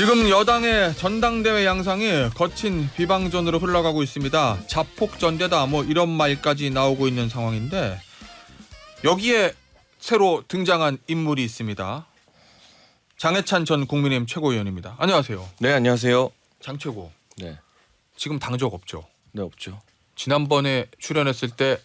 지금 여당의 전당대회 양상이 거친 비방전으로 흘러가고 있습니다. 자폭전대다 뭐 이런 말까지 나오고 있는 상황인데 여기에 새로 등장한 인물이 있습니다. 장해찬 전 국민의힘 최고위원입니다. 안녕하세요. 네, 안녕하세요. 장 최고. 네. 지금 당적 없죠? 네, 없죠. 지난번에 출연했을 때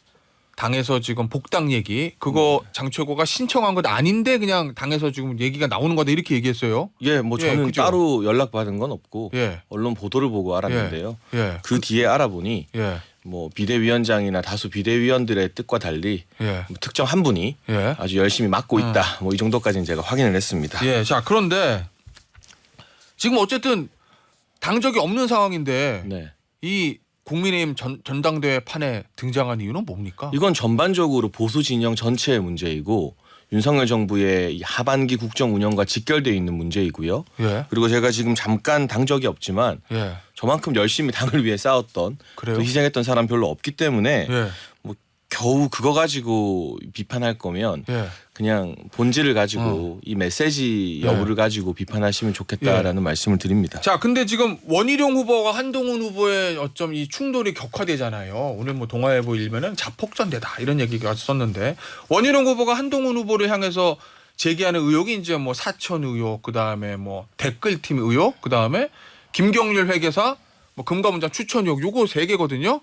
당에서 지금 복당 얘기 그거 장 최고가 신청한 것 아닌데 그냥 당에서 지금 얘기가 나오는 거다 이렇게 얘기했어요. 예, 뭐 저는 그죠? 따로 연락받은 건 없고 예. 언론 보도를 보고 알았는데요. 예. 그 뒤에 알아보니 예. 뭐 비대위원장이나 다수 비대위원들의 뜻과 달리 예. 뭐 특정 한 분이 예. 아주 열심히 맡고 있다. 뭐 이 정도까지는 제가 확인을 했습니다. 예. 자, 그런데 지금 어쨌든 당적이 없는 상황인데 네. 이 국민의힘 전당대회 판에 등장한 이유는 뭡니까? 이건 전반적으로 보수 진영 전체의 문제이고 윤석열 정부의 이 하반기 국정 운영과 직결되어 있는 문제이고요. 예. 그리고 제가 지금 잠깐 당적이 없지만 예. 저만큼 열심히 당을 위해 싸웠던 그래요? 또 희생했던 사람 별로 없기 때문에 예. 뭐 겨우 그거 가지고 비판할 거면 예. 그냥 본질을 가지고 이 메시지 여부를 가지고 비판하시면 좋겠다라는 말씀을 드립니다. 자, 근데 지금 원희룡 후보와 한동훈 후보의 어쩜 이 충돌이 격화되잖아요. 오늘 뭐 동아일보 일면은 자폭전대다 이런 얘기가 썼는데 원희룡 후보가 한동훈 후보를 향해서 제기하는 의혹이 이제 뭐 사천 의혹, 그다음에 뭐 댓글팀 의혹, 그다음에 김경률 회계사, 뭐 금감원장 추천 의혹 요거 세 개거든요.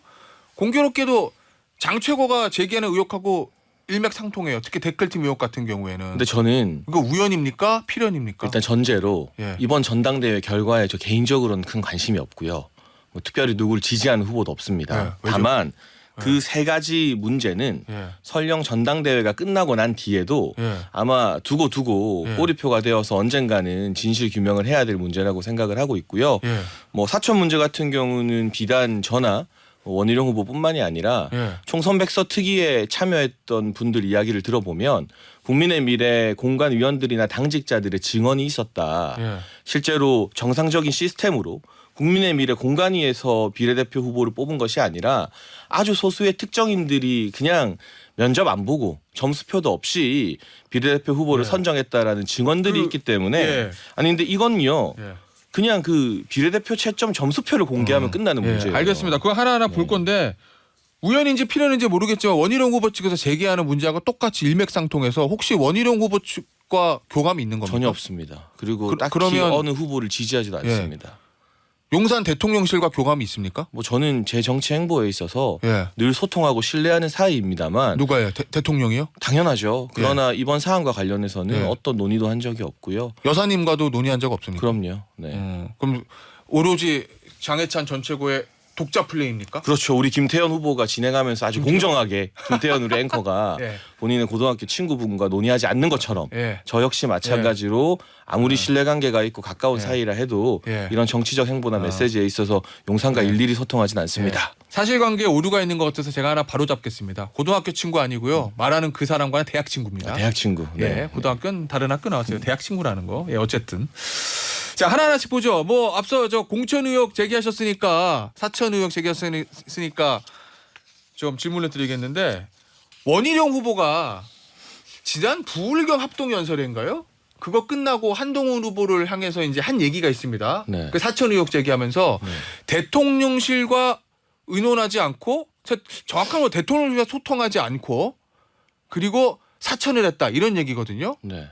공교롭게도 장 최고가 제기하는 의혹하고 일맥상통해요. 특히 댓글팀 의혹 같은 경우에는. 근데 저는 이거 우연입니까? 필연입니까? 일단 전제로 예. 이번 전당대회 결과에 저 개인적으로는 큰 관심이 없고요. 뭐 특별히 누구를 지지하는 후보도 없습니다. 예, 왜죠? 다만 그 세 가지 문제는 예. 설령 전당대회가 끝나고 난 뒤에도 예. 아마 두고 예. 꼬리표가 되어서 언젠가는 진실 규명을 해야 될 문제라고 생각을 하고 있고요. 예. 뭐 사천 문제 같은 경우는 비단 저나 원희룡 후보뿐만이 아니라 예. 총선백서 특위에 참여했던 분들 이야기를 들어보면 국민의 미래 공관위원들이나 당직자들의 증언이 있었다. 예. 실제로 정상적인 시스템으로 국민의 미래 공관위에서 비례대표 후보를 뽑은 것이 아니라 아주 소수의 특정인들이 그냥 면접 안 보고 점수표도 없이 비례대표 후보를 예. 선정했다라는 증언들이 있기 때문에 예. 아니 근데 이건요. 예. 그냥 그 비례대표 채점 점수표를 공개하면 끝나는 예, 문제예요. 알겠습니다. 그거 하나하나 볼 건데 우연인지 필연인지 모르겠지만 원희룡 후보 측에서 제기하는 문제하고 똑같이 일맥상통해서 혹시 원희룡 후보 측과 교감이 있는 겁니까? 전혀 없습니다. 그리고 딱히 그러면- 어느 후보를 지지하지도 예. 않습니다. 용산 대통령실과 교감이 있습니까? 뭐 저는 제 정치 행보에 있어서 예. 늘 소통하고 신뢰하는 사이입니다만 누가요? 대통령이요? 당연하죠. 그러나 이번 사안과 관련해서는 예. 어떤 논의도 한 적이 없고요. 여사님과도 논의한 적 없습니까? 그럼요. 네. 그럼 오로지 장해찬 전 최고의 독자 플레이입니까? 그렇죠. 우리 김태현 후보가 진행하면서 아주 공정하게 김태현 우리 앵커가 예. 본인의 고등학교 친구분과 논의하지 않는 것처럼 예. 저 역시 마찬가지로 아무리 신뢰관계가 있고 가까운 사이라 해도 예. 이런 정치적 행보나 메시지에 있어서 용산과 일일이 소통하진 않습니다. 사실관계에 오류가 있는 것 같아서 제가 하나 바로 잡겠습니다. 고등학교 친구 아니고요. 말하는 그 사람과는 대학 친구입니다. 대학 친구. 예, 고등학교는 다른 학교 나왔어요. 대학 친구라는 거. 예, 어쨌든. 자, 하나하나씩 보죠. 뭐 앞서 저 공천 의혹 제기하셨으니까 사천 의혹 제기하셨으니까 좀 질문을 드리겠는데 원희룡 후보가 지난 부울경 합동연설인가요? 그거 끝나고 한동훈 후보를 향해서 이제 한 얘기가 있습니다. 네. 그 사천 의혹 제기하면서 대통령실과 의논하지 않고 정확한 건 대통령실과 소통하지 않고 그리고 사천을 했다 이런 얘기거든요. 네.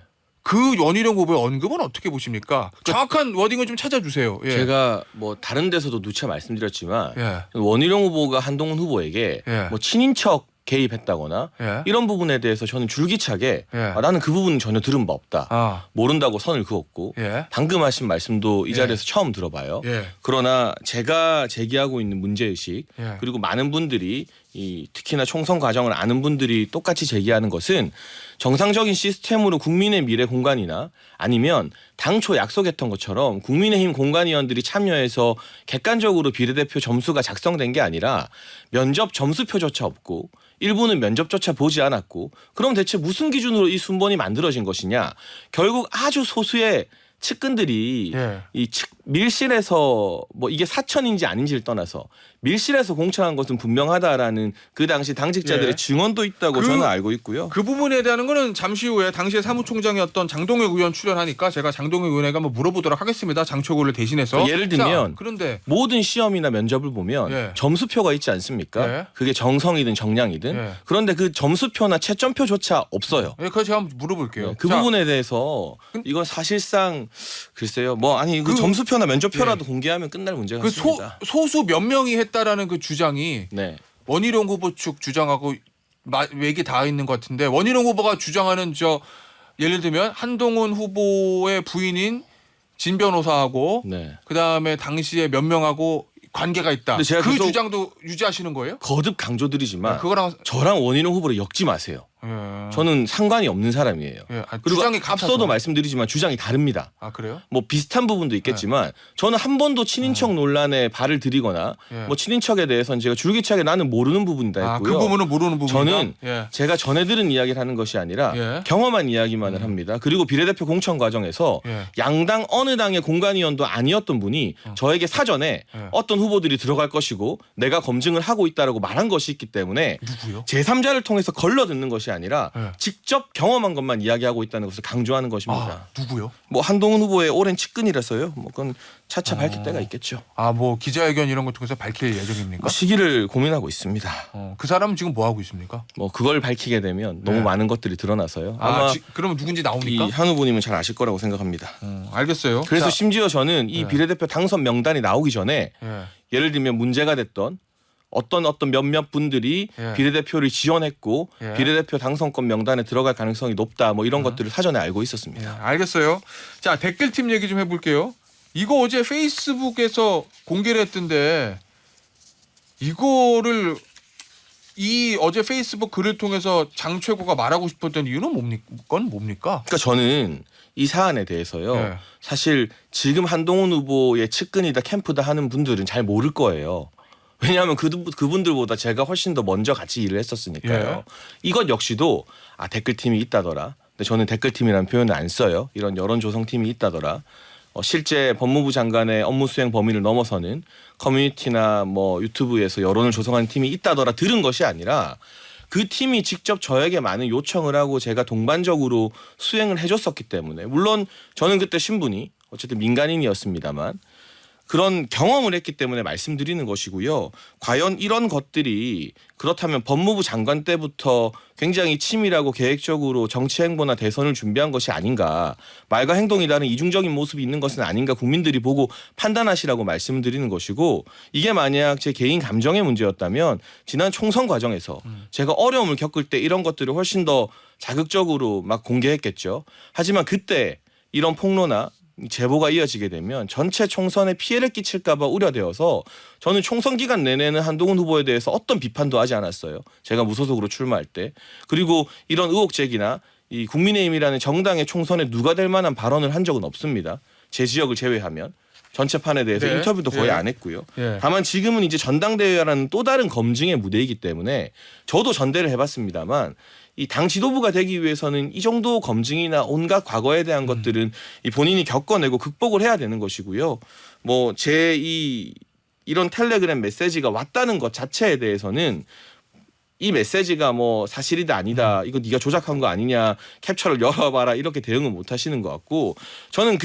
그 원희룡 후보의 언급은 어떻게 보십니까? 정확한 워딩을 좀 찾아주세요. 예. 제가 뭐 다른 데서도 누차 말씀드렸지만 예. 원희룡 후보가 한동훈 후보에게 예. 뭐 친인척 개입했다거나 예. 이런 부분에 대해서 저는 줄기차게 예. 나는 그 부분은 전혀 들은 바 없다. 아, 모른다고 선을 그었고 예. 방금 하신 말씀도 이 자리에서 처음 들어봐요. 예. 그러나 제가 제기하고 있는 문제의식 예. 그리고 많은 분들이 이 특히나 총선 과정을 아는 분들이 똑같이 제기하는 것은 정상적인 시스템으로 국민의 미래 공간이나 아니면 당초 약속했던 것처럼 국민의힘 공관위원들이 참여해서 객관적으로 비례대표 점수가 작성된 게 아니라 면접 점수표조차 없고 일부는 면접조차 보지 않았고 그럼 대체 무슨 기준으로 이 순번이 만들어진 것이냐. 결국 아주 소수의 측근들이 예. 밀실에서 뭐 이게 사천인지 아닌지를 떠나서 밀실에서 공천한 것은 분명하다라는 그 당시 당직자들의 예. 증언도 있다고 저는 알고 있고요. 그 부분에 대한 거는 잠시 후에 당시에 사무총장이었던 장동혁 의원 출연하니까 제가 장동혁 의원에게 한번 물어보도록 하겠습니다. 장초구를 대신해서. 예를 들면 자, 그런데 모든 시험이나 면접을 보면 예. 점수표가 있지 않습니까? 예. 그게 정성이든 정량이든. 예. 그런데 그 점수표나 채점표조차 없어요. 예, 그거 제가 한번 물어볼게요. 그 자, 부분에 대해서 이건 사실상 글쎄요. 뭐 아니 그 그- 점수표나 면접표라도 공개하면 끝날 문제 그 같습니다. 소수 몇 명이 했다라는 그 주장이 네. 원희룡 후보 측 주장하고 맥이 닿아 있는 것 같은데 원희룡 후보가 주장하는 예를 들면 한동훈 후보의 부인인 진 변호사하고 네. 그다음에 당시에 몇 명하고 관계가 있다. 근데 제가 그 계속 주장도 유지하시는 거예요? 거듭 강조드리지만 그거랑 저랑 원희룡 후보를 엮지 마세요. 예. 저는 상관이 없는 사람이에요. 예. 아, 그리고 주장이 앞서도 같아서. 말씀드리지만 주장이 다릅니다. 아 그래요? 뭐 비슷한 부분도 있겠지만 저는 한 번도 친인척 논란에 발을 들이거나 예. 뭐 친인척에 대해서는 제가 줄기차게 나는 모르는 부분이다 아, 했고요. 그 부분은 모르는 부분이다. 저는 예. 제가 전해 들은 이야기를 하는 것이 아니라 예. 경험한 이야기만을 합니다. 그리고 비례대표 공천 과정에서 예. 양당 어느 당의 공관위원도 아니었던 분이 저에게 사전에 예. 어떤 후보들이 들어갈 것이고 내가 검증을 하고 있다라고 말한 것이 있기 때문에 누구요? 제3자를 통해서 걸러 듣는 것이 아니라 예. 직접 경험한 것만 이야기하고 있다는 것을 강조하는 것입니다. 아, 누구요? 뭐 한동훈 후보의 오랜 측근이라서요. 뭐 그건 차차 밝힐 때가 있겠죠. 아, 뭐 기자회견 이런 거 통해서 밝힐 예정입니까? 뭐 시기를 고민하고 있습니다. 그 사람은 지금 뭐 하고 있습니까? 뭐 그걸 밝히게 되면 너무 네. 많은 것들이 드러나서요. 아, 아마 그러면 누군지 이 나옵니까? 한 후보님은 잘 아실 거라고 생각합니다. 알겠어요. 그래서 자, 심지어 저는 이 네. 비례대표 당선 명단이 나오기 전에 예. 예를 들면 문제가 됐던 어떤 몇몇 분들이 예. 비례대표를 지원했고 예. 비례대표 당선권 명단에 들어갈 가능성이 높다 뭐 이런 것들을 사전에 알고 예, 있었습니다. 알겠어요. 자, 댓글팀 얘기 좀 해볼게요. 이거 어제 페이스북에서 공개를 했던데 이거를 이 어제 페이스북 글을 통해서 장 최고가 말하고 싶었던 이유는 뭡니까? 그러니까 저는 이 사안에 대해서요. 예. 사실 지금 한동훈 후보의 측근이다 캠프다 하는 분들은 잘 모를 거예요. 왜냐하면 그분들보다 제가 훨씬 더 먼저 같이 일을 했었으니까요. 예. 이것 역시도 댓글팀이 있다더라. 근데 저는 댓글팀이라는 표현을 안 써요. 이런 여론조성팀이 있다더라. 실제 법무부 장관의 업무 수행 범위를 넘어서는 커뮤니티나 뭐 유튜브에서 여론을 조성하는 팀이 있다더라 들은 것이 아니라 그 팀이 직접 저에게 많은 요청을 하고 제가 동반적으로 수행을 해줬었기 때문에 물론 저는 그때 신분이 어쨌든 민간인이었습니다만 그런 경험을 했기 때문에 말씀드리는 것이고요. 과연 이런 것들이 그렇다면 법무부 장관 때부터 굉장히 치밀하고 계획적으로 정치 행보나 대선을 준비한 것이 아닌가. 말과 행동이 다른 이중적인 모습이 있는 것은 아닌가 국민들이 보고 판단하시라고 말씀을 드리는 것이고 이게 만약 제 개인 감정의 문제였다면 지난 총선 과정에서 제가 어려움을 겪을 때 이런 것들을 훨씬 더 자극적으로 막 공개했겠죠. 하지만 그때 이런 폭로나 제보가 이어지게 되면 전체 총선에 피해를 끼칠까 봐 우려되어서 저는 총선 기간 내내는 한동훈 후보에 대해서 어떤 비판도 하지 않았어요. 제가 무소속으로 출마할 때. 그리고 이런 의혹 제기나 이 국민의힘이라는 정당의 총선에 누가 될 만한 발언을 한 적은 없습니다. 제 지역을 제외하면. 전체판에 대해서 네. 인터뷰도 거의 예. 안 했고요. 예. 다만 지금은 이제 전당대회라는 또 다른 검증의 무대이기 때문에 저도 전대를 해봤습니다만 이 당 지도부가 되기 위해서는 이 정도 검증이나 온갖 과거에 대한 것들은 이 본인이 겪어내고 극복을 해야 되는 것이고요. 뭐 제 이런 텔레그램 메시지가 왔다는 것 자체에 대해서는 이 메시지가 뭐 사실이다 아니다 이거 네가 조작한 거 아니냐 캡처를 열어봐라 이렇게 대응은 못 하시는 것 같고 저는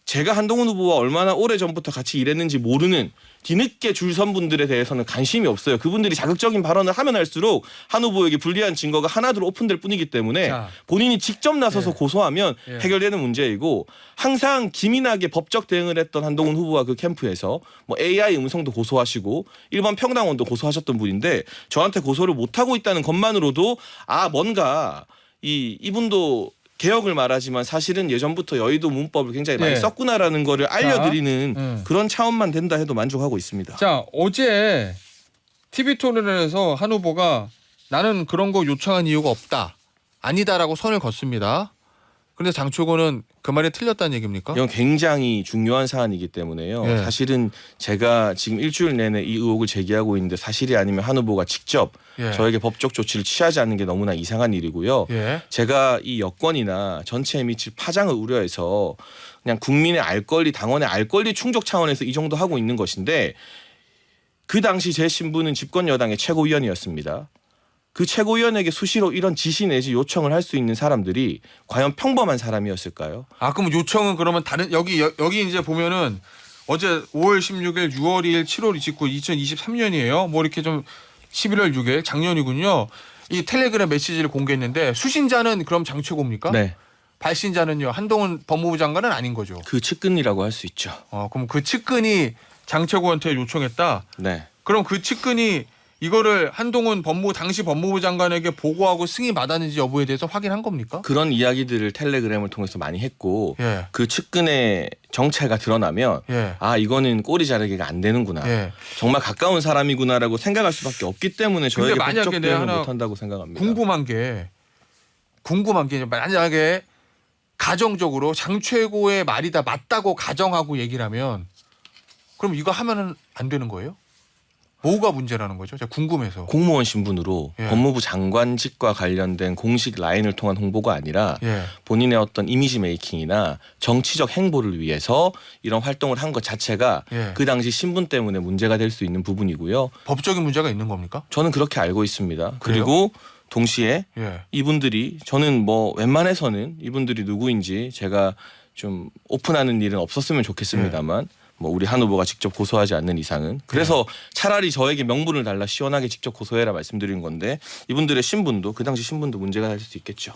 제가 한동훈 후보와 얼마나 오래전부터 같이 일했는지 모르는 뒤늦게 줄 선 분들에 대해서는 관심이 없어요. 그분들이 자극적인 발언을 하면 할수록 한 후보에게 불리한 증거가 하나둘 오픈될 뿐이기 때문에 자. 본인이 직접 나서서 예. 고소하면 예. 해결되는 문제이고 항상 기민하게 법적 대응을 했던 한동훈 후보와 그 캠프에서 뭐 AI 음성도 고소하시고 일반 평당원도 고소하셨던 분인데 저한테 고소를 못하고 있다는 것만으로도 뭔가 이분도 개혁을 말하지만 사실은 예전부터 여의도 문법을 굉장히 많이 네. 썼구나라는 거를 알려드리는 자, 그런 차원만 된다 해도 만족하고 있습니다. 자, 어제 TV토론에서 한 후보가 나는 그런 거 요청한 이유가 없다. 아니다라고 선을 걷습니다. 근데 장초고는 그 말이 틀렸다는 얘기입니까? 이건 굉장히 중요한 사안이기 때문에요. 예. 사실은 제가 지금 일주일 내내 이 의혹을 제기하고 있는데 사실이 아니면 한 후보가 직접 예. 저에게 법적 조치를 취하지 않는 게 너무나 이상한 일이고요. 예. 제가 이 여권이나 전체에 미칠 파장을 우려해서 그냥 국민의 알 권리, 당원의 알 권리 충족 차원에서 이 정도 하고 있는 것인데 그 당시 제 신분은 집권 여당의 최고위원이었습니다. 그 최고위원에게 수시로 이런 지시 내지 요청을 할 수 있는 사람들이 과연 평범한 사람이었을까요? 아 그럼 요청은 그러면 다른 여기 이제 보면은 어제 5월 16일, 6월 2일, 7월 29일 2023년이에요. 뭐 이렇게 좀 11월 6일 작년이군요. 이 텔레그램 메시지를 공개했는데 수신자는 그럼 장최고입니까? 네. 발신자는요. 한동훈 법무부 장관은 아닌 거죠. 그 측근이라고 할 수 있죠. 그럼 그 측근이 장최고한테 요청했다. 네. 그럼 그 측근이 이거를 한동훈 당시 법무부 장관에게 보고하고 승인 받았는지 여부에 대해서 확인한 겁니까? 그런 이야기들을 텔레그램을 통해서 많이 했고 예. 그 측근의 정체가 드러나면 예. 아 이거는 꼬리 자르기가 안 되는구나. 예. 정말 가까운 사람이구나라고 생각할 수밖에 없기 때문에 저에게 근데 만약에 법적 내가 대응을 하나 못한다고 생각합니다. 궁금한 게 만약에 가정적으로 장최고의 말이 다 맞다고 가정하고 얘기를 하면 그럼 이거 하면은 안 되는 거예요? 뭐가 문제라는 거죠? 제가 궁금해서. 공무원 신분으로 예. 법무부 장관직과 관련된 공식 라인을 통한 홍보가 아니라 예. 본인의 어떤 이미지 메이킹이나 정치적 행보를 위해서 이런 활동을 한 것 자체가 예. 그 당시 신분 때문에 문제가 될 수 있는 부분이고요. 법적인 문제가 있는 겁니까? 저는 그렇게 알고 있습니다. 그래요? 그리고 동시에 예. 이분들이 저는 뭐 웬만해서는 이분들이 누구인지 제가 좀 오픈하는 일은 없었으면 좋겠습니다만 뭐 우리 한 후보가 직접 고소하지 않는 이상은 그래서 차라리 저에게 명분을 달라 시원하게 직접 고소해라 말씀드린 건데 이분들의 신분도 그 당시 신분도 문제가 될 수 있겠죠.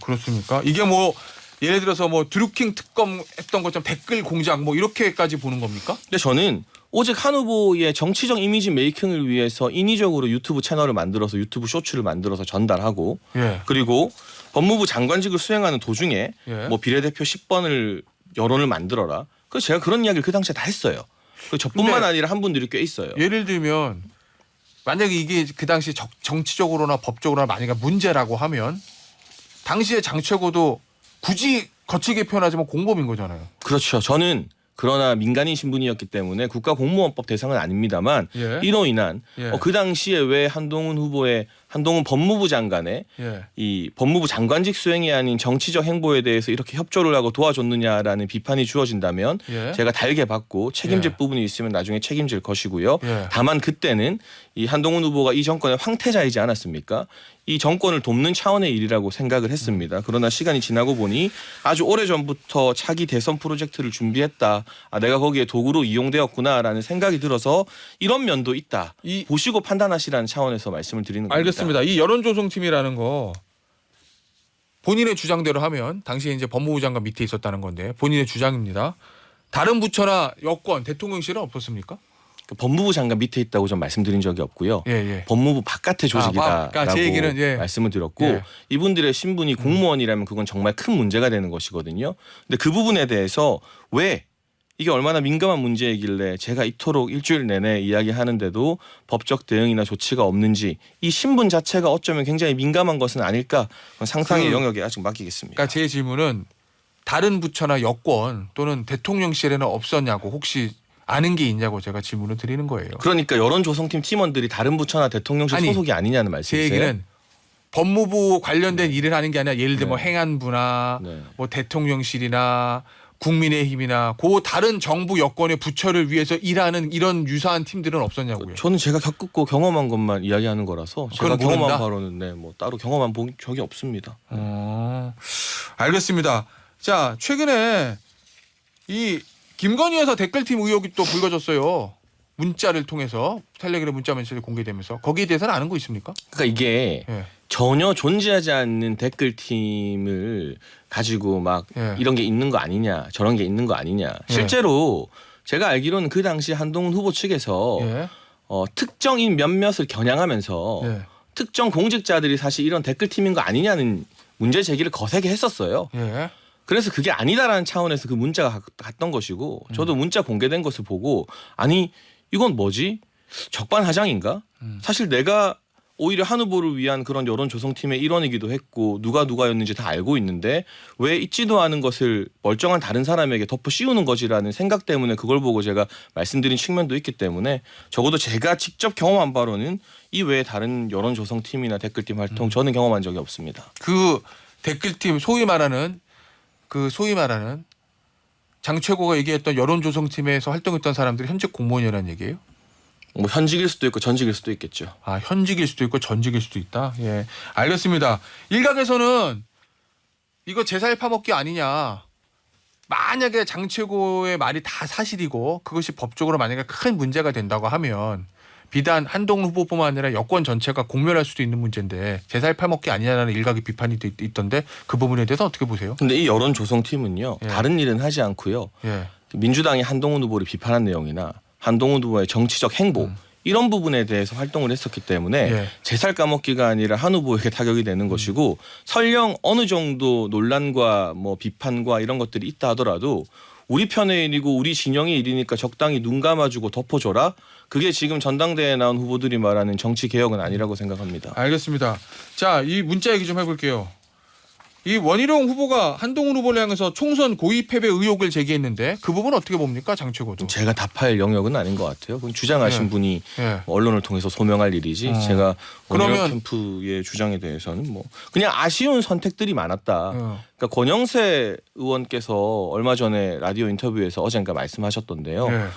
그렇습니까? 이게 뭐 예를 들어서 뭐 드루킹 특검 했던 것처럼 댓글 공작 뭐 이렇게까지 보는 겁니까? 근데 저는 오직 한 후보의 정치적 이미지 메이킹을 위해서 인위적으로 유튜브 채널을 만들어서 유튜브 쇼츠를 만들어서 전달하고 예. 그리고 법무부 장관직을 수행하는 도중에 예. 뭐 비례대표 10번을 여론을 만들어라. 그래서 제가 그런 이야기를 그 당시에 다 했어요. 그리고 저뿐만 근데 아니라 한 분들이 꽤 있어요. 예를 들면 만약에 이게 그 당시 정치적으로나 법적으로나 만약에 문제라고 하면 당시에 장최고도 굳이 거칠게 표현하자면 공범인 거잖아요. 그렇죠. 저는 그러나 민간인 신분이었기 때문에 국가공무원법 대상은 아닙니다만 예. 이로 인한 예. 그 당시에 왜 한동훈 법무부 장관의 예. 이 법무부 장관직 수행이 아닌 정치적 행보에 대해서 이렇게 협조를 하고 도와줬느냐라는 비판이 주어진다면 예. 제가 달게 받고 책임질 예. 부분이 있으면 나중에 책임질 것이고요. 예. 다만 그때는 이 한동훈 후보가 이 정권의 황태자이지 않았습니까? 이 정권을 돕는 차원의 일이라고 생각을 했습니다. 그러나 시간이 지나고 보니 아주 오래전부터 차기 대선 프로젝트를 준비했다. 아, 내가 거기에 도구로 이용되었구나라는 생각이 들어서 이런 면도 있다. 보시고 판단하시라는 차원에서 말씀을 드리는 겁니다. 알겠습니다. 이 여론조성팀이라는 거 본인의 주장대로 하면 당시에 이제 법무부 장관 밑에 있었다는 건데 본인의 주장입니다. 다른 부처나 여권, 대통령실은 없었습니까? 법무부 장관 밑에 있다고 좀 말씀드린 적이 없고요. 예, 예. 법무부 바깥의 조직이다라고 그러니까 제 얘기는 예. 말씀을 드렸고 예. 이분들의 신분이 공무원이라면 그건 정말 큰 문제가 되는 것이거든요. 근데 그 부분에 대해서 왜 이게 얼마나 민감한 문제이길래 제가 이토록 일주일 내내 이야기하는데도 법적 대응이나 조치가 없는지 이 신분 자체가 어쩌면 굉장히 민감한 것은 아닐까 그건 상상의 영역에 아직 맡기겠습니다. 그러니까 제 질문은 다른 부처나 여권 또는 대통령실에는 없었냐고 혹시 아는 게 있냐고 제가 질문을 드리는 거예요. 그러니까 여론조성팀 팀원들이 다른 부처나 대통령실 아니, 소속이 아니냐는 제 말씀이세요? 얘기는 법무부 관련된 일을 하는 게 아니라 예를 들면 뭐 네. 행안부나 네. 뭐 대통령실이나 국민의힘이나 그 다른 정부 여권의 부처를 위해서 일하는 이런 유사한 팀들은 없었냐고요. 저는 제가 겪고 경험한 것만 이야기하는 거라서 제가 그건 모른다? 경험한 바로는 뭐 따로 경험한 적이 없습니다. 알겠습니다. 자, 최근에 이 김건희 여사 댓글팀 의혹이 또 불거졌어요. 문자를 통해서 텔레그램 문자 메시지 공개되면서 거기에 대해서는 아는 거 있습니까? 그러니까 이게 예. 전혀 존재하지 않는 댓글팀을 가지고 막 예. 이런 게 있는 거 아니냐 저런 게 있는 거 아니냐 실제로 제가 알기로는 그 당시 한동훈 후보 측에서 예. 특정인 몇몇을 겨냥하면서 예. 특정 공직자들이 사실 이런 댓글팀인 거 아니냐는 문제 제기를 거세게 했었어요. 예. 그래서 그게 아니다라는 차원에서 그 문자가 갔던 것이고 저도 문자 공개된 것을 보고 아니 이건 뭐지? 적반하장인가? 사실 내가 오히려 한 후보를 위한 그런 여론 조성팀의 일원이기도 했고 누가였는지 다 알고 있는데 왜 있지도 않은 것을 멀쩡한 다른 사람에게 덮어 씌우는 거지라는 생각 때문에 그걸 보고 제가 말씀드린 측면도 있기 때문에 적어도 제가 직접 경험한 바로는 이 외에 다른 여론 조성팀이나 댓글팀 활동 저는 경험한 적이 없습니다. 그 댓글팀 소위 말하는 장 최고가 얘기했던 여론 조성팀에서 활동했던 사람들이 현직 공무원이라는 얘기예요? 뭐 현직일 수도 있고 전직일 수도 있겠죠. 아, 현직일 수도 있고 전직일 수도 있다. 예, 알겠습니다. 일각에서는 이거 제살 파먹기 아니냐. 만약에 장 최고의 말이 다 사실이고 그것이 법적으로 만약에 큰 문제가 된다고 하면 비단 한동훈 후보뿐만 아니라 여권 전체가 공멸할 수도 있는 문제인데 제살 파먹기 아니냐라는 일각의 비판이 있던데 그 부분에 대해서 어떻게 보세요? 근데 이 여론 조성팀은요. 예. 다른 일은 하지 않고요. 예. 민주당이 한동훈 후보를 비판한 내용이나 한동훈 후보의 정치적 행보 이런 부분에 대해서 활동을 했었기 때문에 예. 제살 까먹기가 아니라 한 후보에게 타격이 되는 것이고 설령 어느 정도 논란과 뭐 비판과 이런 것들이 있다 하더라도 우리 편의 일이고 우리 진영의 일이니까 적당히 눈 감아주고 덮어줘라. 그게 지금 전당대회에 나온 후보들이 말하는 정치 개혁은 아니라고 생각합니다. 알겠습니다. 자, 이 문자 얘기 좀 해볼게요. 이 원희룡 후보가 한동훈 후보를 향해서 총선 고의 패배 의혹을 제기했는데 그 부분 어떻게 봅니까, 장 최고도? 제가 답할 영역은 아닌 것 같아요. 그건 주장하신 예. 분이 예. 언론을 통해서 소명할 일이지. 제가 원희룡 그러면- 캠프의 주장에 대해서는 뭐 그냥 아쉬운 선택들이 많았다. 어. 그러니까 권영세 의원께서 얼마 전에 라디오 인터뷰에서 어젠가 말씀하셨던데요. 예.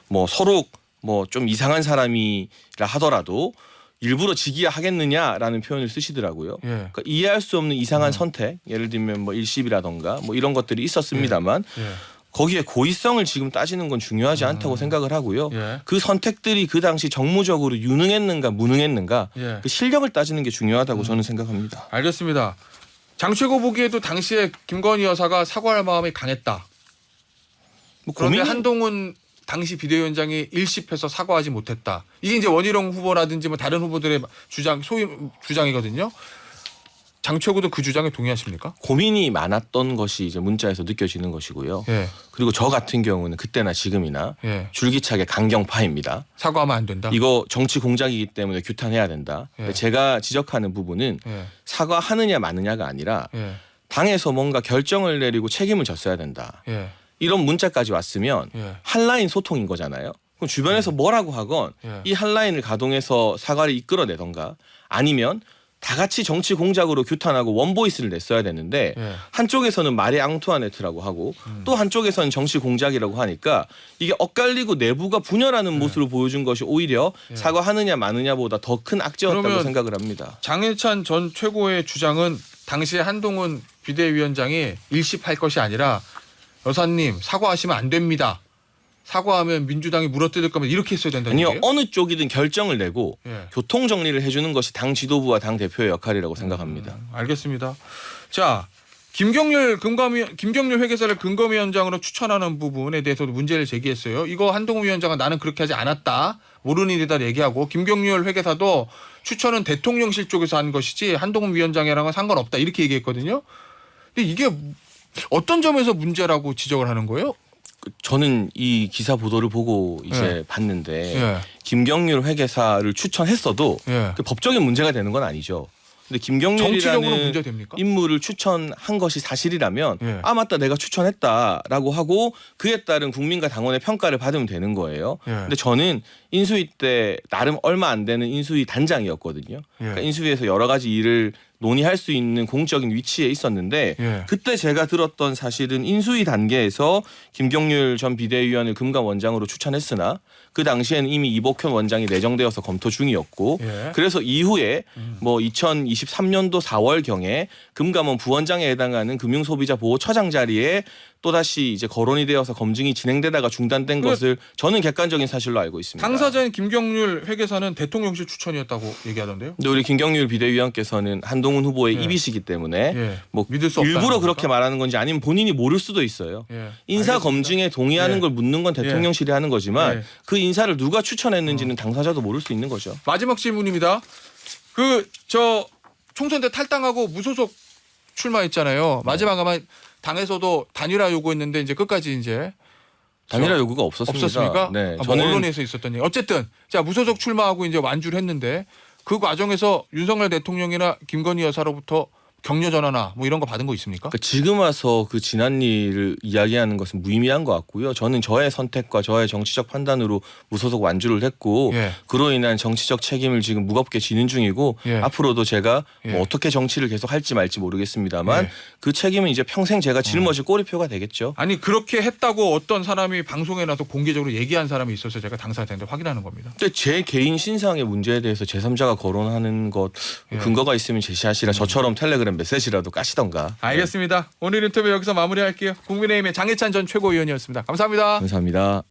뭐 서로 뭐 좀 이상한 사람이라 하더라도 일부러 지기야 하겠느냐라는 표현을 쓰시더라고요. 예. 그러니까 이해할 수 없는 이상한 선택, 예를 들면 뭐 일시비라던가 뭐 이런 것들이 있었습니다만 예. 거기에 고의성을 지금 따지는 건 중요하지 않다고 생각을 하고요. 예. 그 선택들이 그 당시 정무적으로 유능했는가 무능했는가 예. 그 실력을 따지는 게 중요하다고 저는 생각합니다. 알겠습니다. 장 최고 보기에도 당시에 김건희 여사가 사과할 마음이 강했다. 뭐 그런데 고민이- 한동훈 당시 비대위원장이 일십해서 사과하지 못했다. 이게 이제 원희룡 후보라든지 뭐 다른 후보들의 주장, 소위 주장이거든요. 장 최고도 그 주장에 동의하십니까? 고민이 많았던 것이 이제 문자에서 느껴지는 것이고요. 예. 그리고 저 같은 경우는 그때나 지금이나 예. 줄기차게 강경파입니다. 사과하면 안 된다. 이거 정치 공작이기 때문에 규탄해야 된다. 예. 제가 지적하는 부분은 예. 사과하느냐 마느냐가 아니라 예. 당에서 뭔가 결정을 내리고 책임을 졌어야 된다. 예. 이런 문자까지 왔으면 예. 한라인 소통인 거잖아요. 그럼 주변에서 뭐라고 하건 예. 이 한라인을 가동해서 사과를 이끌어내던가 아니면 다 같이 정치 공작으로 규탄하고 원보이스를 냈어야 되는데 예. 한쪽에서는 마리 앙투아네트라고 하고 또 한쪽에서는 정치 공작이라고 하니까 이게 엇갈리고 내부가 분열하는 모습을 보여준 것이 오히려 사과하느냐 마느냐보다 더 큰 악재였다고 그러면 생각을 합니다. 장해찬 전 최고의 주장은 당시에 한동훈 비대위원장이 일십할 것이 아니라 여사님 사과하시면 안 됩니다. 사과하면 민주당이 물어뜯을 거면 이렇게 했어야 된다는 아니요 얘기예요? 어느 쪽이든 결정을 내고 예. 교통 정리를 해주는 것이 당 지도부와 당 대표의 역할이라고 생각합니다. 알겠습니다. 자, 김경률 회계사를 금감위원장으로 추천하는 부분에 대해서도 문제를 제기했어요. 이거 한동훈 위원장은 나는 그렇게 하지 않았다. 모르는 일이다 얘기하고 김경률 회계사도 추천은 대통령실 쪽에서 한 것이지 한동훈 위원장이랑은 상관없다 이렇게 얘기했거든요. 근데 이게 어떤 점에서 문제라고 지적을 하는 거예요? 저는 이 기사 보도를 보고 이제 예. 봤는데 예. 김경률 회계사를 추천했어도 예. 그 법적인 문제가 되는 건 아니죠. 근데 정치적으로 김경률이라는 문제 됩니까? 인물을 추천한 것이 사실이라면 예. 아 맞다 내가 추천했다라고 하고 그에 따른 국민과 당원의 평가를 받으면 되는 거예요. 예. 근데 저는 인수위 때 나름 얼마 안 되는 인수위 단장이었거든요. 예. 그러니까 인수위에서 여러 가지 일을 논의할 수 있는 공적인 위치에 있었는데 예. 그때 제가 들었던 사실은 인수위 단계에서 김경률 전 비대위원을 금감원장으로 추천했으나 그 당시에는 이미 이복현 원장이 내정되어서 검토 중이었고 예. 그래서 이후에 뭐 2023년도 4월경에 금감원 부원장에 해당하는 금융소비자보호처장 자리에 또다시 이제 거론이 되어서 검증이 진행되다가 중단된 그 것을 저는 객관적인 사실로 알고 있습니다. 당사자인 김경률 회계사는 대통령실 추천이었다고 얘기하던데요. 근데 우리 김경률 비대위원께서는 한동훈 후보의 예. 입이시기 때문에 예. 뭐 믿을 수 없다는 일부러 겁니까? 그렇게 말하는 건지 아니면 본인이 모를 수도 있어요. 예. 인사 알겠습니다. 검증에 동의하는 예. 걸 묻는 건 대통령실이 하는 거지만 예. 그 인사를 누가 추천했는지는 당사자도 모를 수 있는 거죠. 마지막 질문입니다. 그 저 총선 때 탈당하고 무소속 출마했잖아요. 마지막 아마 당에서도 단일화 요구했는데 이제 끝까지 이제 단일화 요구가 없었습니다. 없었습니까? 네, 아, 뭐 저는 언론에서 있었던 얘기. 어쨌든 자 무소속 출마하고 이제 완주를 했는데 그 과정에서 윤석열 대통령이나 김건희 여사로부터 격려 전화나 뭐 이런 거 받은 거 있습니까? 그러니까 지금 와서 그 지난 일을 이야기하는 것은 무의미한 것 같고요. 저는 저의 선택과 저의 정치적 판단으로 무소속 완주를 했고 예. 그로 인한 정치적 책임을 지금 무겁게 지는 중이고 예. 앞으로도 제가 예. 뭐 어떻게 정치를 계속 할지 말지 모르겠습니다만 예. 그 책임은 이제 평생 제가 짊어질 꼬리표가 되겠죠. 아니 그렇게 했다고 어떤 사람이 방송에 나서 공개적으로 얘기한 사람이 있어서 제가 당사자한테 확인하는 겁니다. 근데 제 개인 신상의 문제에 대해서 제3자가 거론하는 것 예. 근거가 있으면 제시하시라. 저처럼 텔레그램 메시지라도 까시던가. 알겠습니다. 오늘 인터뷰 여기서 마무리할게요. 국민의힘의 장해찬 전 최고위원이었습니다. 감사합니다. 감사합니다.